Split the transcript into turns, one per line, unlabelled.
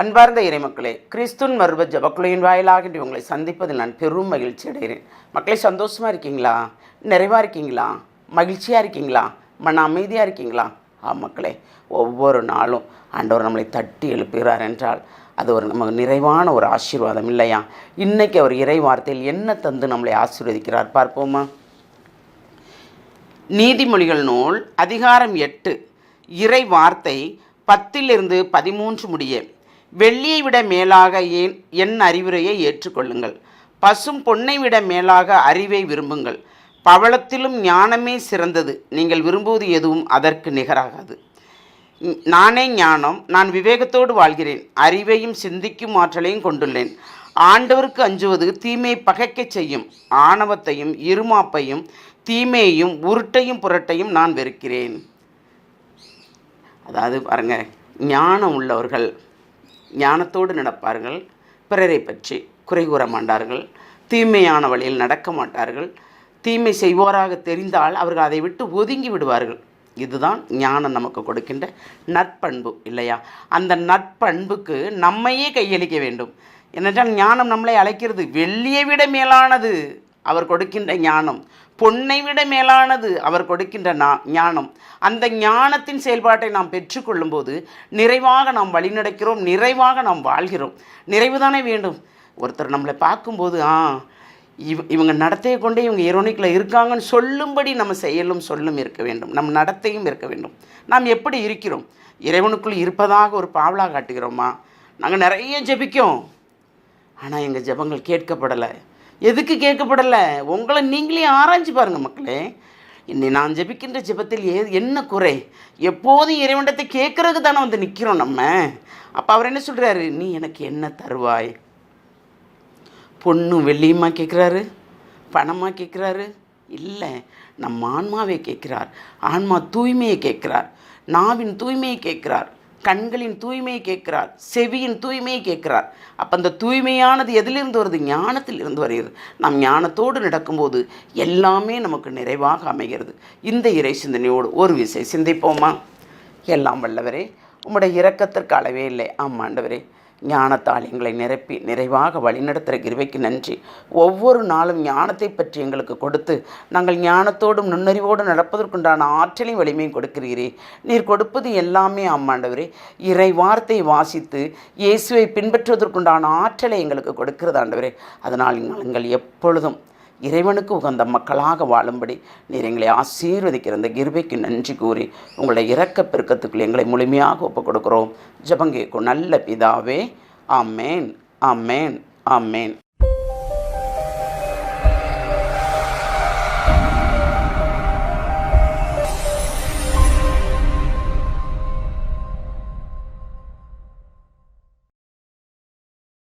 அன்பார்ந்த இறைமக்களே, கிறிஸ்துவின் மறுப ஜபக்குழுவின் வாயிலாக உங்களை சந்திப்பதில் நான் பெரும் மகிழ்ச்சி அடைகிறேன். மக்களே, சந்தோஷமாக இருக்கீங்களா? நிறைவாக இருக்கீங்களா? மகிழ்ச்சியாக இருக்கீங்களா? மன அமைதியாக இருக்கீங்களா? மக்களே, ஒவ்வொரு நாளும் ஆண்டவர் நம்மளை தட்டி எழுப்புகிறார் என்றால் அது ஒரு நமக்கு நிறைவான ஒரு ஆசீர்வாதம் இல்லையா? இன்றைக்கி அவர் இறை வார்த்தையில் என்ன தந்து நம்மளை ஆசீர்வதிக்கிறார் பார்ப்போமா? நீதிமொழிகள் நூல் அதிகாரம் 8 இறை வார்த்தை 10-13 முடிய. வெள்ளியை விட மேலாக என் அறிவுரையை ஏற்றுக்கொள்ளுங்கள். பசும் பொன்னை விட மேலாக அறிவை விரும்புங்கள். பவளத்திலும் ஞானமே சிறந்தது. நீங்கள் விரும்புவது எதுவும் அதற்கு நிகராகாது. நானே ஞானம், நான் விவேகத்தோடு வாழ்கிறேன். அறிவையும் சிந்திக்கும் ஆற்றலையும் கொண்டுள்ளேன். ஆண்டவருக்கு அஞ்சுவது தீமையை பகைக்கச் செய்யும். ஆணவத்தையும் இருமாப்பையும் தீமையையும் உருட்டையும் புரட்டையும் நான் வெறுக்கிறேன். அதாவது பாருங்கள், ஞானம் உள்ளவர்கள் ஞானத்தோடு நடப்பார்கள். பிறரை பற்றி குறை கூற மாட்டார்கள். தீமையான வழியில் நடக்க மாட்டார்கள். தீமை செய்வோராக தெரிந்தால் அவர்கள் அதை விட்டு ஒதுங்கி விடுவார்கள். இதுதான் ஞானம் நமக்கு கொடுக்கின்ற நற்பண்பு இல்லையா? அந்த நற்பண்புக்கு நம்மையே கையளிக்க வேண்டும். என்னென்றால் ஞானம் நம்மளை அழைக்கிறது. வெள்ளியை விட மேலானது அவர் கொடுக்கின்ற ஞானம். பொன்னை விட மேலானது அவர் கொடுக்கின்ற ஞானம். அந்த ஞானத்தின் செயல்பாட்டை நாம் பெற்றுக்கொள்ளும் போது நிறைவாக நாம் வழிநடக்கிறோம், நிறைவாக நாம் வாழ்கிறோம். நிறைவு தானே வேண்டும். ஒருத்தர் நம்மளை பார்க்கும்போது இவங்க நடத்தையை கொண்டே இவங்க இறைவனுக்குள்ள இருக்காங்கன்னு சொல்லும்படி நம்ம செயலும் சொல்லும் இருக்க வேண்டும். நம் நடத்தையும் இருக்க வேண்டும். நாம் எப்படி இருக்கிறோம்? இறைவனுக்குள் இருப்பதாக ஒரு பாவலாக காட்டுகிறோமா? நாங்கள் நிறைய ஜெபிக்கோம், ஆனால் எங்கள் ஜெபங்கள் கேட்கப்படலை. எதுக்கு கேட்கப்படலை? உங்களை நீங்களே ஆராய்ச்சி பாருங்கள் மக்களே. இன்னை நான் ஜெபிக்கின்ற ஜெபத்தில் என்ன குறை? எப்போதும் இறைவனிடத்தை கேட்குறதுக்கு தானே வந்து நிற்கிறோம் நம்ம. அப்போ அவர் என்ன சொல்கிறாரு? நீ எனக்கு என்ன தருவாய்? பொண்ணும் வெள்ளியுமா கேட்குறாரு? பணமாக கேட்குறாரு? இல்லை, நம் ஆன்மாவை கேட்குறார். ஆன்மா தூய்மையை கேட்குறார். நாவின் தூய்மையை கேட்குறார். கண்களின் தூய்மையை கேட்குறார். செவியின் தூய்மையை கேட்குறார். அப்போ அந்த தூய்மையானது எதிலிருந்து வருது? ஞானத்திலிருந்து வருகிறது. நாம் ஞானத்தோடு நடக்கும்போது எல்லாமே நமக்கு நிறைவாக அமைகிறது. இந்த இறை சிந்தனையோடு ஒரு விசை சிந்திப்போமா? எல்லாம் வல்லவரே, உம்முடைய இரக்கத்திற்கு அளவே இல்லை. ஆண்டவரே, ஞானத்தால் எங்களை நிரப்பி நிறைவாக வழிநடத்துகிற கிருபைக்கு நன்றி. ஒவ்வொரு நாளும் ஞானத்தை பற்றி எங்களுக்கு கொடுத்து நாங்கள் ஞானத்தோடும் நுண்ணறிவோடு நடப்பதற்குண்டான ஆற்றலையும் வலிமையும் கொடுக்கிறீரே. நீர் கொடுப்பது எல்லாமே ஆண்டவரே இறை வார்த்தை வாசித்து இயேசுவை பின்பற்றுவதற்குண்டான ஆற்றலை எங்களுக்கு கொடுக்கிறது ஆண்டவரே. அதனால் எங்கள் எப்பொழுதும் இறைவனுக்கு உகந்த மக்களாக வாழும்படி நீர் எங்களை ஆசீர்வதிக்கிற இந்த கிருபைக்கு நன்றி கூறி உங்களுடைய இரக்க பெருக்கத்துக்குள் எங்களை முழுமையாக ஒப்புக் கொடுக்குறோம். ஜெபம் கேட்கும் நல்ல பிதாவே. ஆமேன், ஆமேன், ஆமேன்.